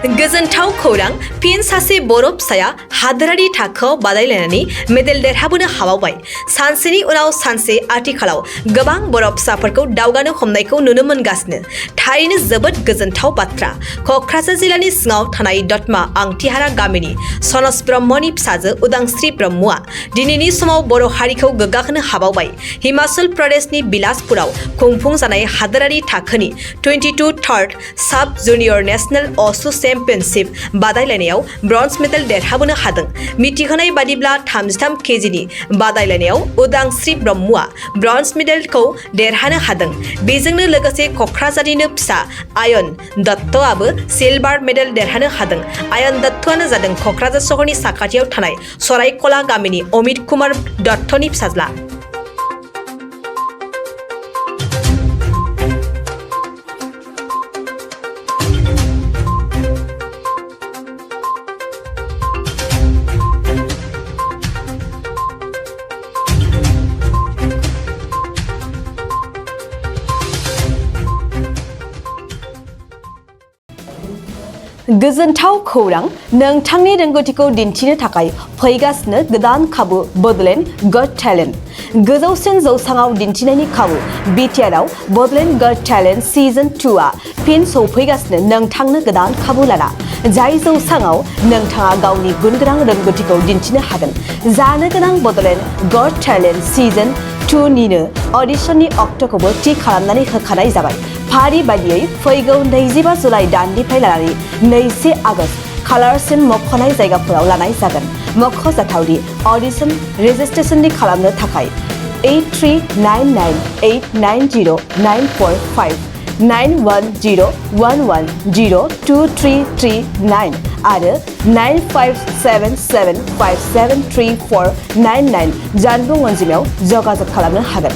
गोजोनथाव खौरां फिन सासे बर' फिसाया हादोरारि थाखोआव बादायलायनानै मेडेल देरहाबोनो हाबावबाय। सानसेनि उनाव सानसे आथिखालाव गोबां बर' फिसाफोरखौ दावगानो हमनायखौ नुनो मोनगासिनो। थारैनो जोबोद गोजोनथाव बाथ्रा। क'क्राझार जिल्लानि सिङाव थानाय दतमा आंथिहारा गामिनि सनस ब्रह्मनि फिसाजो उदांस्रि ब्रह्मआ दिनैनि समाव बर' हारिखौ गोग्गाहोनो हाबावबाय। हिमाचल प्रदेशनि बिलासपुराव खुंफुंजानाय हादोरारि थाखोनि 22 थार्ड साब जुनियर नेशनेल असु चेम्पियनशिप बादायलायनायाव ब्रन्ज मेडेल देरहाबोनो हादों। मिथिहोनाय बादिब्ला 33 केजिनि बादायलायनायाव उदांस्रि ब्रह्मआ ब्रन्ज मेडेलखौ देरहानो हादों। बेजोंनो लोगोसे क'क्राझारनिनो फिसा आयन दत्तआबो सिलभार मेडेल देरहानो हादों। आयन दत्तआनो जादों क'क्राझार सहरनि साखाथियाव थानाय सरायकला गामिनि अमित कुमार दत्तनि फिसाज्ला। गोजोनथाव खौरां नोंथांनि रोंगौथिखौ दिन्थिनो थाखाय फैगासिनो गोदान खाबु बड'लेण्ड गट टेलेन्ट। गोजौसिन जौसाङाव दिन्थिनायनि खाबु बिटिआरआव बड'लेण्ड गट टेलेन्ट सिजन 2आ फिन सौफैगासिनो नोंथांनो गोदान खाबु लाना। जाय जौसाङाव नोंथाङा गावनि गुनगोनां रोंगौथिखौ दिन्थिनो हागोन। जानो गोनां बड'लेण्ड गट टेलेन्ट सिजन 2निनो अडिशननि अक्ट'खौबो थि खालामनानै होखानाय जाबाय। फारि बायदियै फैगौ 25 जुलाइ दाननिफ्राय लानानै 2 आगस्त खालारसिम मख'नाय जायगाफोराव लानाय जागोन। मख'जाथावदि अडिशन रेजिस्ट्रेशननि खालामनो थाखाय 8399890945 9101102339 आरो 9577573499 जानबुं अनजिमायाव जगाजग खालामनो हागोन।